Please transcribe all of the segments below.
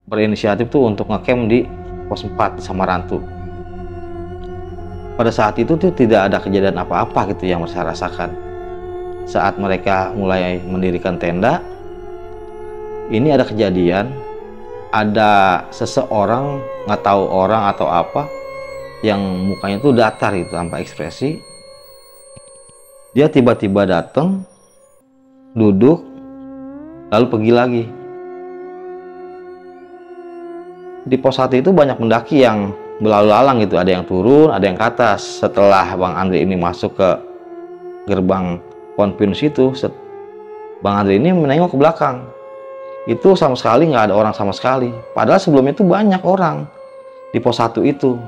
berinisiatif tuh untuk ngecamp di pos 4 Samarantu. Pada saat itu tuh tidak ada kejadian apa-apa gitu yang saya rasakan. Saat mereka mulai mendirikan tenda, ini ada kejadian, ada seseorang, nggak tahu orang atau apa, yang mukanya tuh datar gitu tanpa ekspresi. Dia tiba-tiba datang, duduk, lalu pergi lagi. Di pos 1 itu banyak pendaki yang berlalu lalang gitu, ada yang turun, ada yang ke atas. Setelah Bang Andri ini masuk ke gerbang Pohon Pinus itu, Bang Andri ini menengok ke belakang. Itu sama sekali nggak ada orang sama sekali. Padahal sebelumnya itu banyak orang di pos 1 itu.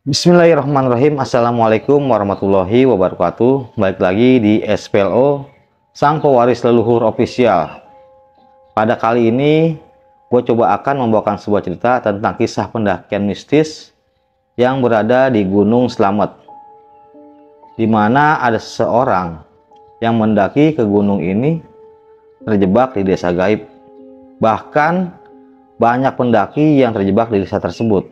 Bismillahirrahmanirrahim. Assalamualaikum warahmatullahi wabarakatuh. Balik lagi di SPLO Sang Pewaris Leluhur Official. Pada kali ini gue coba akan membawakan sebuah cerita tentang kisah pendakian mistis yang berada di Gunung Slamet, di mana ada seseorang yang mendaki ke gunung ini terjebak di desa gaib. Bahkan banyak pendaki yang terjebak di desa tersebut.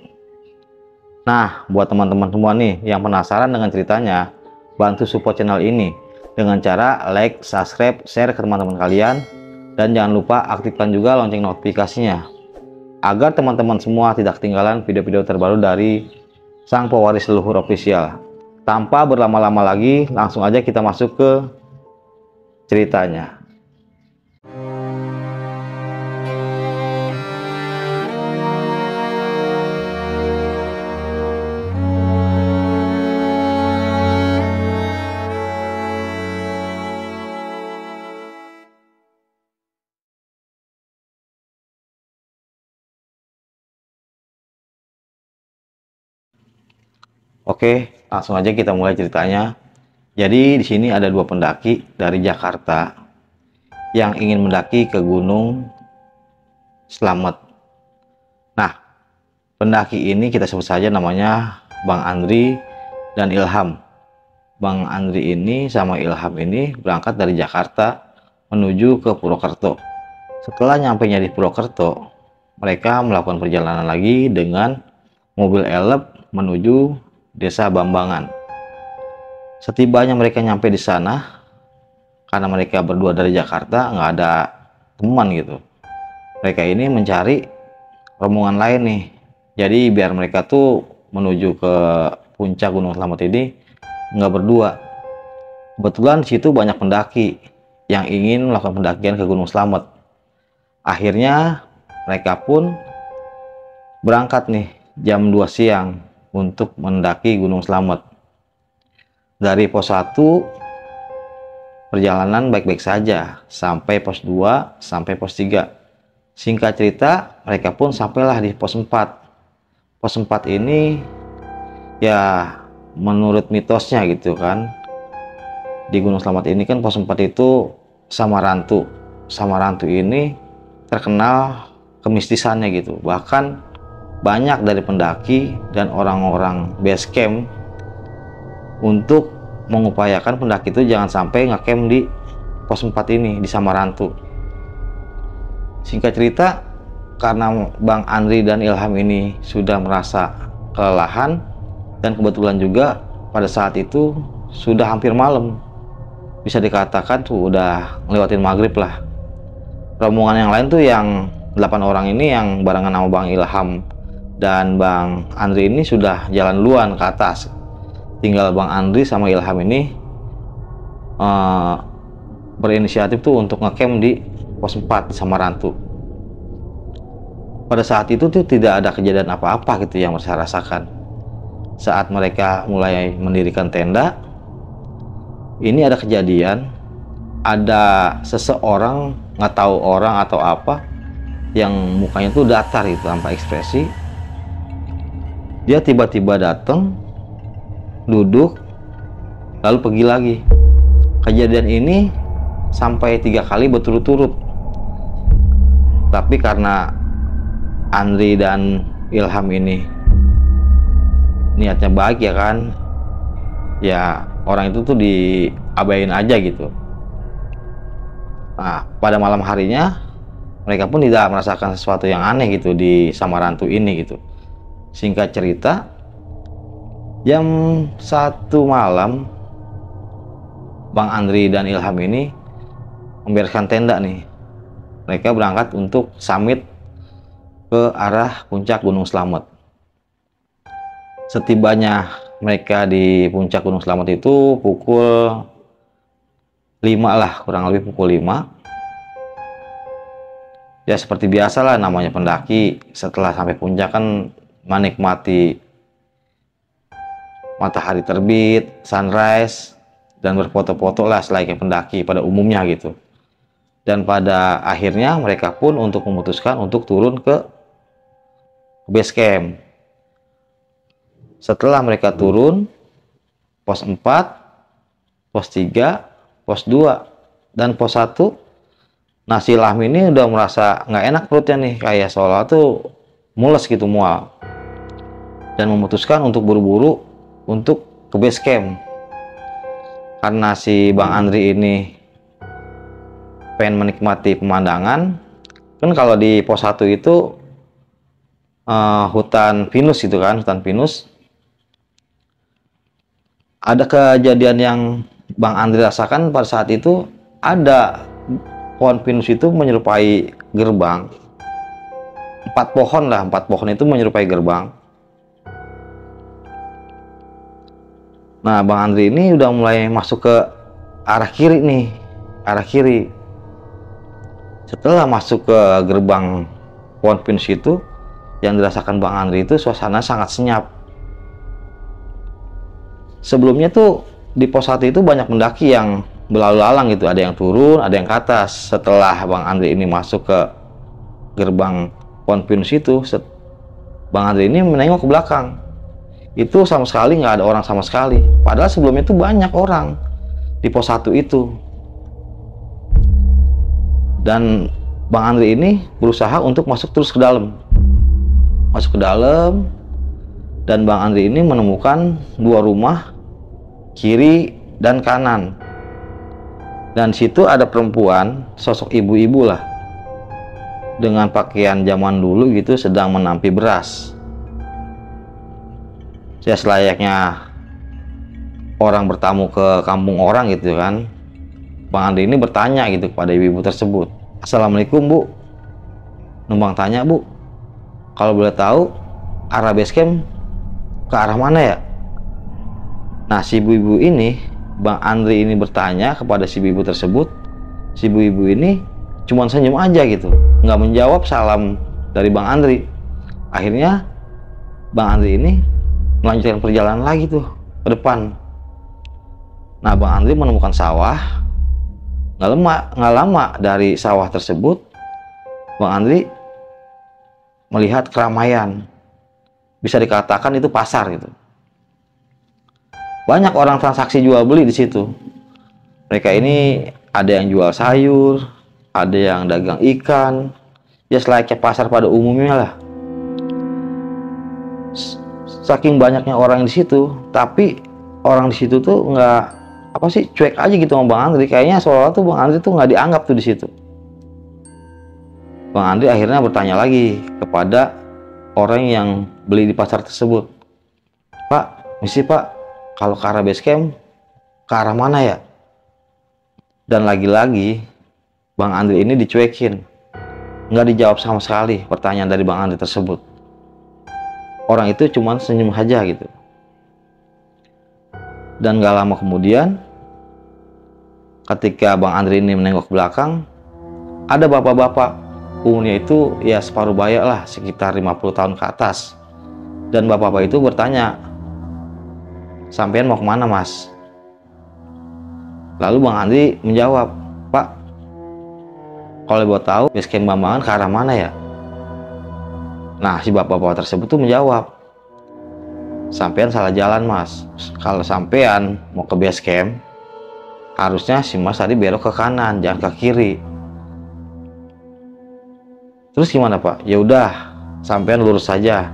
Nah, buat teman-teman semua nih yang penasaran dengan ceritanya, bantu support channel ini dengan cara like, subscribe, share ke teman-teman kalian, dan jangan lupa aktifkan juga lonceng notifikasinya agar teman-teman semua tidak ketinggalan video-video terbaru dari Sang Pewaris Leluhur Official. Tanpa berlama-lama lagi, langsung aja kita masuk ke ceritanya. Oke, langsung aja kita mulai ceritanya. Jadi di sini ada dua pendaki dari Jakarta yang ingin mendaki ke Gunung Slamet. Nah, pendaki ini kita sebut saja namanya Bang Andri dan Ilham. Bang Andri ini sama Ilham ini berangkat dari Jakarta menuju ke Purwokerto. Setelah nyampainya di Purwokerto, mereka melakukan perjalanan lagi dengan mobil elep menuju Desa Bambangan. Setibanya mereka nyampe di sana, karena mereka berdua dari Jakarta, nggak ada teman gitu. Mereka ini mencari rombongan lain nih. Jadi biar mereka tuh menuju ke puncak Gunung Slamet ini nggak berdua. Kebetulan di situ banyak pendaki yang ingin melakukan pendakian ke Gunung Slamet. Akhirnya mereka pun berangkat nih jam 2 siang untuk mendaki Gunung Slamet. Dari pos 1 perjalanan baik-baik saja sampai pos 2 sampai pos 3. Singkat cerita, mereka pun sampailah di pos 4. Pos 4 ini ya menurut mitosnya gitu kan, di Gunung Slamet ini kan pos 4 itu Samarantu. Samarantu ini terkenal kemistisannya gitu. Bahkan banyak dari pendaki dan orang-orang base camp untuk mengupayakan pendaki itu jangan sampai ngecamp di pos 4 ini di Samarantu. Singkat cerita, karena Bang Andri dan Ilham ini sudah merasa kelelahan, dan kebetulan juga pada saat itu sudah hampir malam, bisa dikatakan tuh udah ngelewatin maghrib lah. Rombongan yang lain tuh yang 8 orang ini yang barengan sama Bang Ilham dan Bang Andri ini sudah jalan duluan ke atas. Tinggal Bang Andri sama Ilham ini berinisiatif tuh untuk ngecamp di pos 4 Samarantu. Pada saat itu tuh tidak ada kejadian apa-apa gitu yang saya rasakan. Saat mereka mulai mendirikan tenda, ini ada kejadian, ada seseorang, nggak tahu orang atau apa, yang mukanya tuh datar gitu tanpa ekspresi. Dia tiba-tiba datang, duduk, lalu pergi lagi. Kejadian ini sampai 3 kali berturut-turut. Tapi karena Andri dan Ilham ini niatnya baik ya kan, ya orang itu tuh diabain aja gitu. Nah, pada malam harinya mereka pun tidak merasakan sesuatu yang aneh gitu di Samarantu ini gitu. Singkat cerita, jam 1 malam Bang Andri dan Ilham ini membereskan tenda nih. Mereka berangkat untuk summit ke arah puncak Gunung Slamet. Setibanya mereka di puncak Gunung Slamet itu pukul 5 lah, kurang lebih pukul 5. Ya seperti biasa lah, namanya pendaki setelah sampai puncak kan menikmati matahari terbit, sunrise, dan berfoto-foto lah selayaknya pendaki pada umumnya gitu. Dan pada akhirnya mereka pun memutuskan untuk turun ke base camp. Setelah mereka turun, pos 4, pos 3, pos 2, dan pos 1, nah si Ilham ini udah merasa nggak enak perutnya nih, kayak seolah tuh mules gitu, mual. Dan memutuskan untuk buru-buru untuk ke base camp. Karena si Bang Andri ini pengen menikmati pemandangan. Kan kalau di pos 1 itu hutan pinus gitu kan, hutan pinus. Ada kejadian yang Bang Andri rasakan pada saat itu, ada pohon pinus itu menyerupai gerbang. 4 pohon lah, 4 pohon itu menyerupai gerbang. Nah, Bang Andri ini udah mulai masuk ke arah kiri nih, arah kiri. Setelah masuk ke gerbang pohon pinus itu, yang dirasakan Bang Andri itu suasana sangat senyap. Sebelumnya tuh di pos 1 itu banyak pendaki yang berlalu lalang gitu, ada yang turun, ada yang ke atas. Setelah Bang Andri ini masuk ke gerbang pohon pinus itu, Bang Andri ini menengok ke belakang. Itu sama sekali nggak ada orang sama sekali. Padahal sebelumnya itu banyak orang di pos 1 itu. Dan Bang Andri ini berusaha untuk masuk terus ke dalam. Masuk ke dalam, dan Bang Andri ini menemukan 2 rumah, kiri dan kanan. Dan situ ada perempuan, sosok ibu-ibu lah, dengan pakaian zaman dulu gitu, sedang menampi beras. Ya selayaknya orang bertamu ke kampung orang gitu kan, Bang Andri ini bertanya gitu kepada ibu-ibu tersebut, "Assalamualaikum Bu, numpang tanya Bu, kalau boleh tahu arah base camp ke arah mana ya?" Nah si ibu-ibu ini, Bang Andri ini bertanya kepada si ibu-ibu tersebut. Si ibu-ibu ini cuma senyum aja gitu, nggak menjawab salam dari Bang Andri. Akhirnya Bang Andri ini melanjutkan perjalanan lagi tuh ke depan. Nah Bang Andri menemukan sawah. Nggak lama dari sawah tersebut, Bang Andri melihat keramaian. Bisa dikatakan itu pasar gitu. Banyak orang transaksi jual beli di situ. Mereka ini ada yang jual sayur, ada yang dagang ikan, ya selayaknya pasar pada umumnya lah. Saking banyaknya orang di situ, tapi orang di situ tuh nggak apa sih, cuek aja gitu sama Bang Andri. Kayaknya seolah tuh Bang Andri tuh nggak dianggap tuh di situ. Bang Andri akhirnya bertanya lagi kepada orang yang beli di pasar tersebut, "Pak, misi Pak, kalau ke arah base camp ke arah mana ya?" Dan lagi-lagi Bang Andri ini dicuekin, nggak dijawab sama sekali pertanyaan dari Bang Andri tersebut. Orang itu cuma senyum aja gitu. Dan gak lama kemudian, ketika Bang Andri ini menengok ke belakang, ada bapak-bapak, umurnya itu ya separuh baya lah, sekitar 50 tahun ke atas. Dan bapak-bapak itu bertanya, "Sampean mau kemana Mas?" Lalu Bang Andri menjawab, "Pak, kalau boleh tahu base camp Bambangan ke arah mana ya?" Nah si bapak-bapak tersebut tuh menjawab, "Sampean salah jalan Mas. Kalau sampean mau ke base camp, harusnya si Mas tadi belok ke kanan, jangan ke kiri." "Terus gimana Pak?" "Ya udah, sampean lurus saja.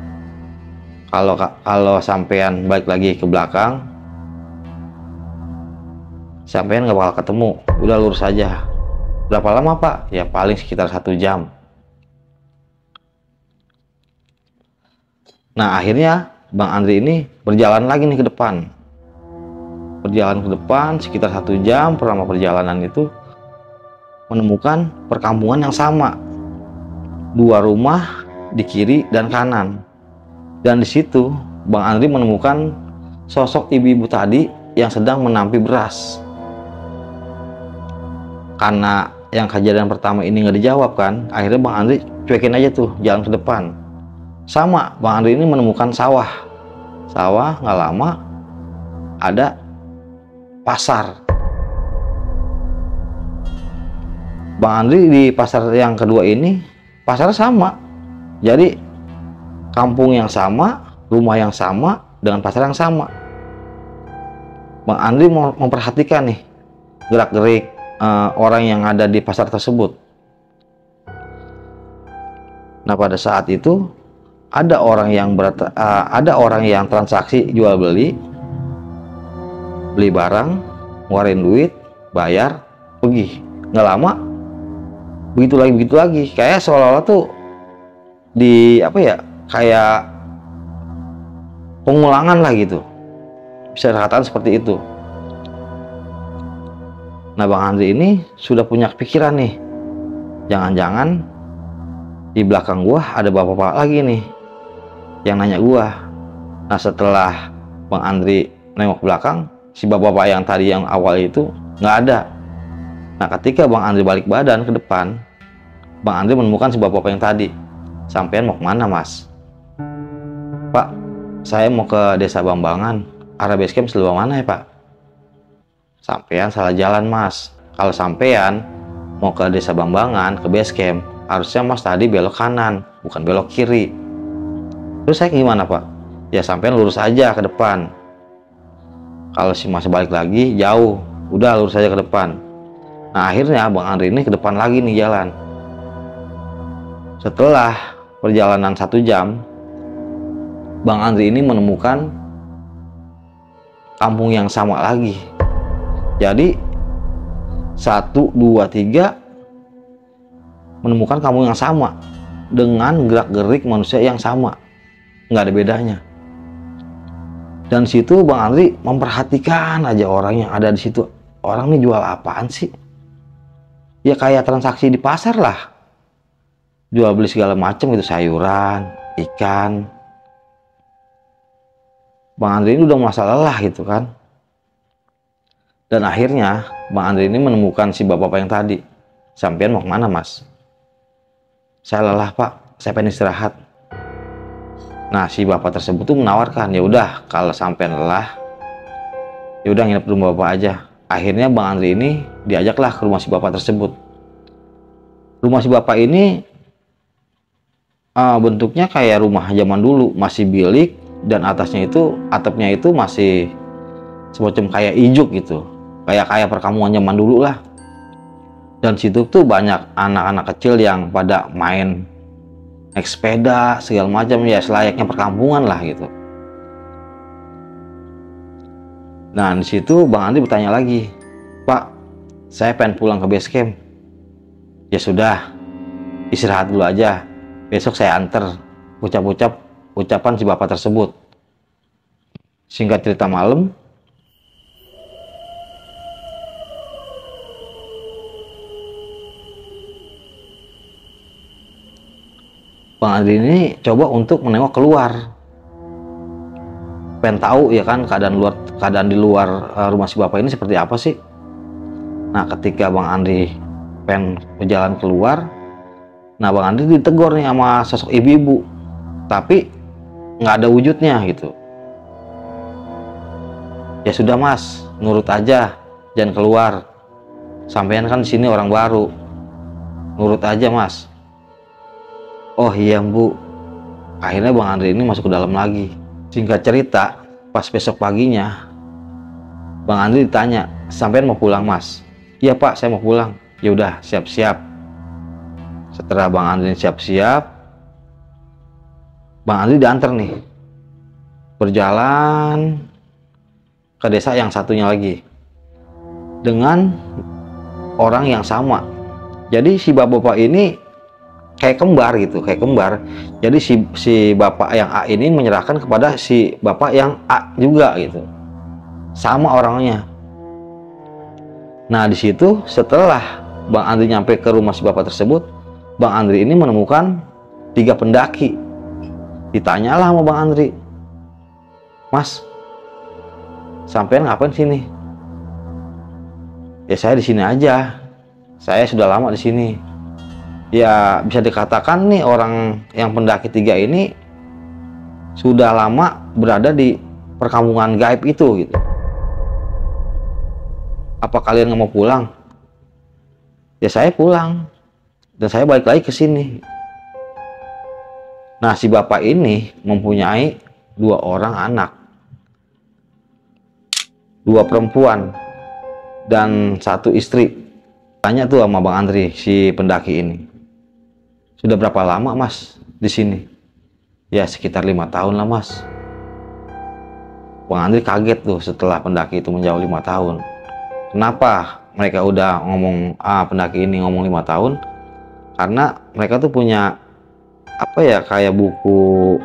Kalau sampean balik lagi ke belakang, sampean nggak bakal ketemu. Udah lurus aja." Berapa lama Pak? Ya paling sekitar 1 jam. Nah akhirnya Bang Andri ini berjalan lagi nih ke depan. Berjalan ke depan sekitar 1 jam. Selama perjalanan itu menemukan perkampungan yang sama. 2 rumah di kiri dan kanan. Dan di situ Bang Andri menemukan sosok ibu-ibu tadi yang sedang menampi beras. Karena yang kejadian pertama ini nggak dijawab kan, akhirnya Bang Andri cuekin aja tuh jalan ke depan. Sama, Bang Andri ini menemukan sawah. Sawah, nggak lama ada pasar. Bang Andri di pasar yang kedua ini, pasarnya sama. Jadi kampung yang sama, rumah yang sama, dengan pasar yang sama. Bang Andri mau memperhatikan nih gerak-gerik orang yang ada di pasar tersebut. Nah pada saat itu ada orang yang transaksi jual beli barang, ngeluarin duit, bayar, pergi. Nggak lama begitu lagi, kayak seolah-olah tuh di apa ya, kayak pengulangan lah gitu, bisa dikatakan seperti itu. Nah Bang Andri ini sudah punya pikiran nih, jangan-jangan di belakang gua ada bapak-bapak lagi nih yang nanya gua. Nah setelah Bang Andri nengok belakang, si bapak-bapak yang tadi yang awal itu nggak ada. Nah ketika Bang Andri balik badan ke depan, Bang Andri menemukan si bapak-bapak yang tadi. Sampean mau kemana Mas? Pak, saya mau ke desa Bambangan, arah base camp sebelah mana ya Pak? Sampean salah jalan Mas. Kalau sampean mau ke desa Bambangan, ke base camp, harusnya Mas tadi belok kanan, bukan belok kiri. Terus saya gimana Pak? Ya sampean lurus aja ke depan. Kalau si Mas balik lagi jauh, udah lurus aja ke depan. Nah akhirnya Bang Andri ini ke depan lagi nih jalan. Setelah perjalanan 1 jam, Bang Andri ini menemukan kampung yang sama lagi. Jadi 1, 2, 3 menemukan kampung yang sama dengan gerak-gerik manusia yang sama, nggak ada bedanya. Dan situ Bang Andri memperhatikan aja orang yang ada di situ. Orang ini jual apaan sih? Ya kayak transaksi di pasar lah, jual beli segala macam gitu, sayuran, ikan. Bang Andri ini udah merasa lelah gitu kan. Dan akhirnya Bang Andri ini menemukan si bapak-bapak yang tadi. Sampean mau kemana Mas? Saya lelah Pak, saya pengen istirahat. Nah si bapak tersebut tuh menawarkan, ya udah kalau sampean lelah, ya udah nginep di rumah bapak aja. Akhirnya Bang Andri ini diajaklah ke rumah si bapak tersebut. Rumah si bapak ini bentuknya kayak rumah zaman dulu, masih bilik, dan atasnya itu, atapnya itu masih semacam kayak ijuk gitu, kayak perkampungan zaman dulu lah. Dan situ tuh banyak anak-anak kecil yang pada main naik sepeda segala macam, ya selayaknya perkampungan lah gitu. Nah di situ Bang Andri bertanya lagi, Pak, saya pengen pulang ke base camp. Ya sudah, istirahat dulu aja, besok saya anter. Ucapan si bapak tersebut. Singkat cerita malam, Bang Andri ini coba untuk menengok keluar, pengen tahu ya kan keadaan di luar rumah si bapak ini seperti apa sih. Nah ketika Bang Andri pengen berjalan keluar, nah Bang Andri ditegur nih sama sosok ibu-ibu, tapi nggak ada wujudnya gitu. Ya sudah Mas, nurut aja, jangan keluar. Sampean kan di sini orang baru, nurut aja Mas. Oh iya Bu. Akhirnya Bang Andri ini masuk ke dalam lagi. Singkat cerita, pas besok paginya Bang Andri ditanya, sampean mau pulang Mas? Iya Pak, saya mau pulang. Ya udah, siap-siap. Setelah Bang Andri siap-siap, Bang Andri diantar nih berjalan ke desa yang satunya lagi dengan orang yang sama. Jadi si bapak ini kayak kembar gitu, kayak kembar. Jadi si bapak yang A ini menyerahkan kepada si bapak yang A juga gitu, sama orangnya. Nah di situ setelah Bang Andri nyampe ke rumah si bapak tersebut, Bang Andri ini menemukan 3 pendaki. Ditanyalah sama Bang Andri, "Mas, sampean ngapain sini?" "Ya saya di sini aja. Saya sudah lama di sini." Ya bisa dikatakan nih orang yang pendaki 3 ini sudah lama berada di perkampungan gaib itu gitu. "Apa kalian nggak mau pulang?" "Ya saya pulang dan saya balik lagi ke sini." Nah si bapak ini mempunyai 2 orang anak, 2 perempuan dan 1 istri. Tanya tuh sama Bang Andri si pendaki ini, "Sudah berapa lama Mas di sini?" "Ya sekitar 5 tahun lah Mas." Bang Andri kaget tuh setelah pendaki itu menjawab 5 tahun. Kenapa mereka udah ngomong, pendaki ini ngomong 5 tahun? Karena mereka tuh punya apa ya, kayak buku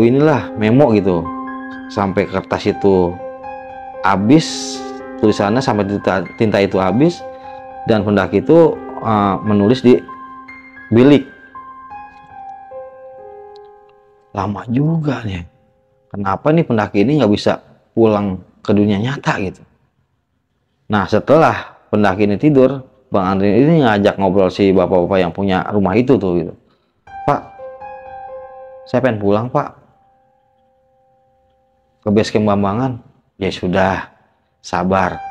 inilah, memo gitu, sampai kertas itu habis tulisannya, sampai tinta itu habis, dan pendaki itu menulis di bilik. Lama juga nih, kenapa nih pendaki ini nggak bisa pulang ke dunia nyata gitu. Nah setelah pendaki ini tidur, Bang Andri ini ngajak ngobrol si bapak-bapak yang punya rumah itu tuh gitu. "Pak, saya pengen pulang Pak ke base camp Bambangan." "Ya sudah, sabar,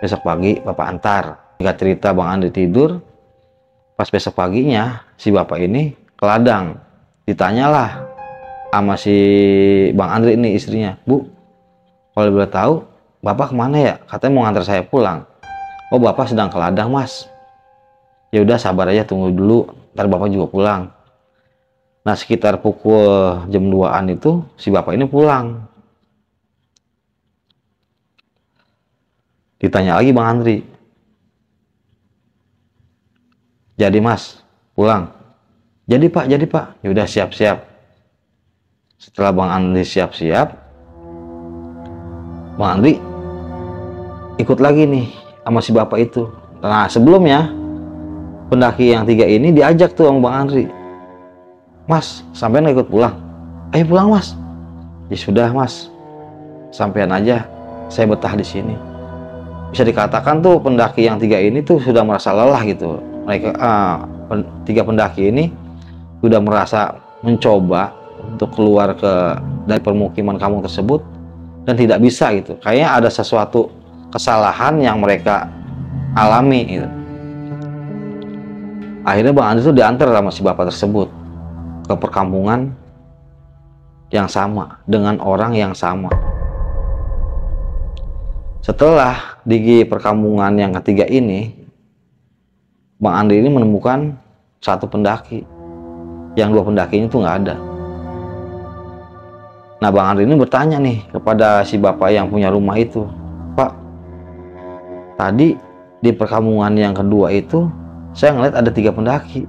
besok pagi Bapak antar." Jika cerita Bang Andri tidur, pas besok paginya si bapak ini ke ladang. Ditanyalah sama si Bang Andri ini istrinya, "Bu, kalau boleh tahu Bapak kemana ya? Katanya mau ngantar saya pulang." "Oh Bapak sedang ke ladang Mas." "Ya udah sabar aja, tunggu dulu, ntar Bapak juga pulang." Nah sekitar pukul jam 2-an itu si bapak ini pulang. Ditanya lagi Bang Andri, "Jadi Mas pulang?" Jadi Pak." "Ya udah siap-siap." Setelah Bang Andri siap-siap, Bang Andri ikut lagi nih sama si bapak itu. Nah sebelumnya pendaki yang 3 ini diajak tuh sama Bang Andri, "Mas, sampean ikut pulang?" "Ayo pulang Mas." "Ya sudah Mas, sampean aja, saya betah di sini." Bisa dikatakan tuh pendaki yang 3 ini tuh sudah merasa lelah gitu. Mereka 3 pendaki ini sudah merasa mencoba untuk keluar dari permukiman kampung tersebut dan tidak bisa gitu. Kayaknya ada sesuatu kesalahan yang mereka alami gitu. Akhirnya Bang Andri itu diantar sama si bapak tersebut ke perkampungan yang sama dengan orang yang sama. Setelah di perkampungan yang ketiga ini, Bang Andri ini menemukan 1 pendaki, yang 2 pendakinya itu nggak ada. Nah Bang Andri ini bertanya nih kepada si bapak yang punya rumah itu, "Pak, tadi di perkampungan yang kedua itu saya ngeliat ada 3 pendaki.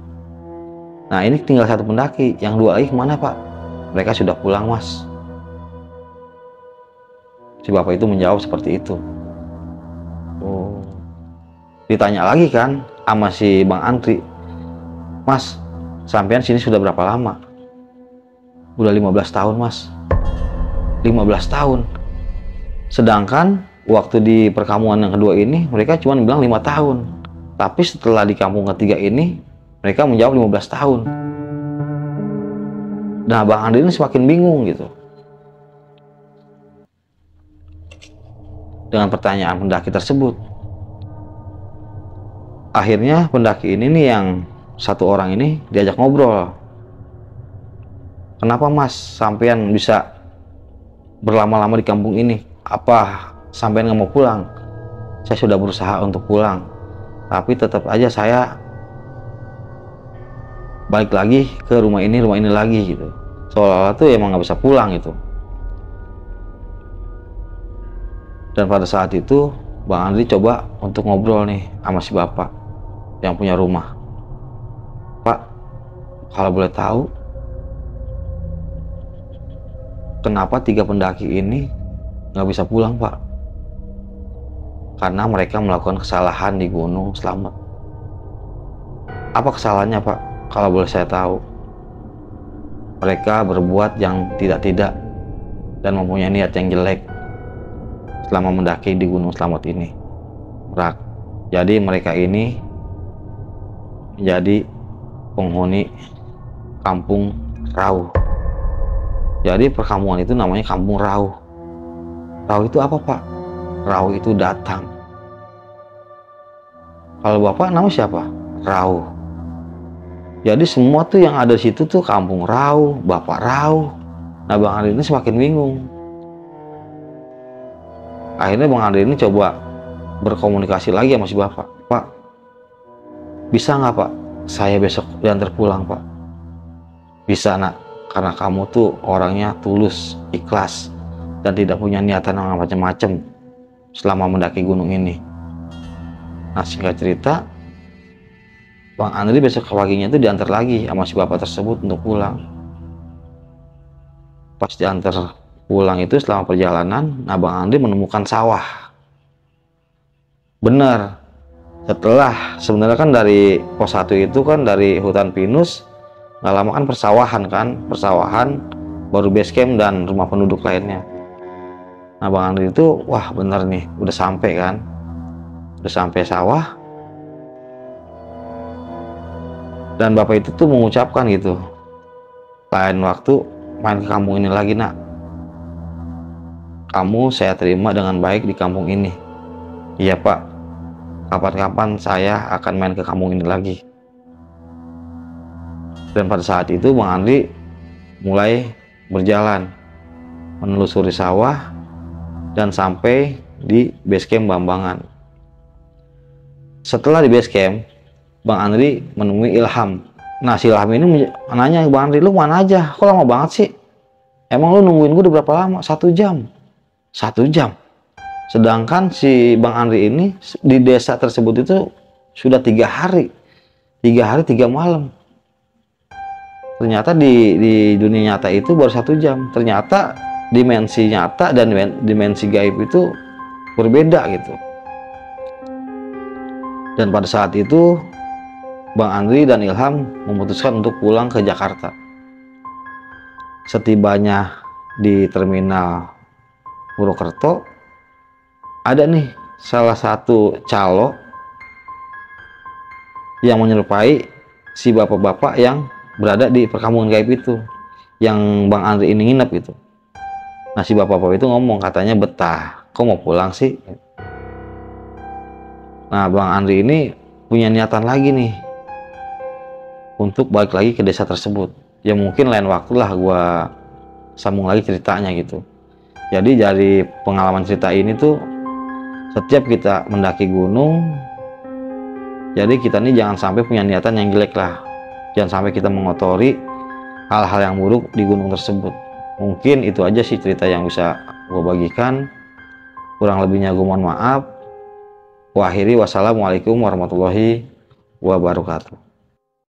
Nah ini tinggal 1 pendaki, yang 2 lagi kemana Pak?" "Mereka sudah pulang Mas." Si bapak itu menjawab seperti itu. Oh. Ditanya lagi kan sama si Bang Andri, "Mas, sampean sini sudah berapa lama?" "Udah 15 tahun Mas." 15 tahun. Sedangkan waktu di perkampungan yang kedua ini mereka cuma bilang 5 tahun. Tapi setelah di kampung ketiga ini mereka menjawab 15 tahun. Nah Bang Andri ini semakin bingung gitu dengan pertanyaan pendaki tersebut. Akhirnya pendaki ini nih, yang 1 orang ini diajak ngobrol. "Kenapa Mas sampean bisa berlama-lama di kampung ini? Apa sampean nggak mau pulang?" "Saya sudah berusaha untuk pulang, tapi tetap aja saya balik lagi ke rumah ini lagi gitu. Seolah-olah tuh emang nggak bisa pulang gitu." Dan pada saat itu Bang Andri coba untuk ngobrol nih sama si bapak yang punya rumah. Pak, kalau boleh tahu, kenapa 3 pendaki ini nggak bisa pulang, Pak? Karena mereka melakukan kesalahan di Gunung Slamet. Apa kesalahannya, Pak? Kalau boleh saya tahu. Mereka berbuat yang tidak-tidak dan mempunyai niat yang jelek selama mendaki di Gunung Slamet ini. Jadi mereka ini menjadi penghuni kampung Rauh. Jadi perkampungan itu namanya kampung Rauh. Rauh itu apa, Pak? Rauh itu datang. Kalau Bapak nama siapa? Rauh. Jadi semua tuh yang ada di situ tuh kampung Rauh, Bapak Rauh. Nah, Bang Andri ini semakin bingung. Akhirnya Bang Andri ini coba berkomunikasi lagi sama si Bapak. Pak, bisa nggak, Pak? Saya besok diantar pulang, Pak. Bisa, Nak. Karena kamu tuh orangnya tulus, ikhlas, dan tidak punya niatan yang macam-macam selama mendaki gunung ini. Nah, singkat cerita, Bang Andri besok paginya itu diantar lagi sama si bapak tersebut untuk pulang. Pas diantar pulang itu selama perjalanan, nah Bang Andri menemukan sawah. Benar, setelah sebenarnya kan dari pos 1 itu kan dari hutan pinus, nggak lama kan persawahan, baru base camp dan rumah penduduk lainnya. Nah Bang Andri itu, wah bener nih, udah sampai kan, udah sampai sawah. Dan bapak itu tuh mengucapkan gitu, lain waktu main ke kampung ini lagi, Nak. Kamu saya terima dengan baik di kampung ini. Iya, Pak. Kapan-kapan saya akan main ke kampung ini lagi. Dan pada saat itu Bang Andri mulai berjalan menelusuri sawah dan sampai di base camp Bambangan. Setelah di base camp, Bang Andri menemui Ilham. Nah, si Ilham ini nanya, Bang Andri, lu mana aja? Kok lama banget sih? Emang lu nungguin gue udah berapa lama? 1 jam. 1 jam. Sedangkan si Bang Andri ini di desa tersebut itu sudah 3 hari. 3 hari 3 malam. Ternyata di dunia nyata itu baru 1 jam. Ternyata dimensi nyata dan dimensi gaib itu berbeda gitu. Dan pada saat itu Bang Andri dan Ilham memutuskan untuk pulang ke Jakarta. Setibanya di terminal Purwokerto, ada nih salah satu calo yang menyerupai si bapak-bapak yang berada di perkampungan gaib itu, yang Bang Andri ini nginep gitu. Nah, si bapak-bapak itu ngomong, katanya betah, kok mau pulang sih? Nah, Bang Andri ini punya niatan lagi nih untuk balik lagi ke desa tersebut. Ya mungkin lain waktu lah gua sambung lagi ceritanya gitu. Jadi dari pengalaman cerita ini tuh, setiap kita mendaki gunung, jadi kita nih jangan sampai punya niatan yang jelek lah. Jangan sampai kita mengotori hal-hal yang buruk di gunung tersebut. Mungkin itu aja sih cerita yang bisa gue bagikan. Kurang lebihnya gue mohon maaf. Wassalamualaikum warahmatullahi wabarakatuh.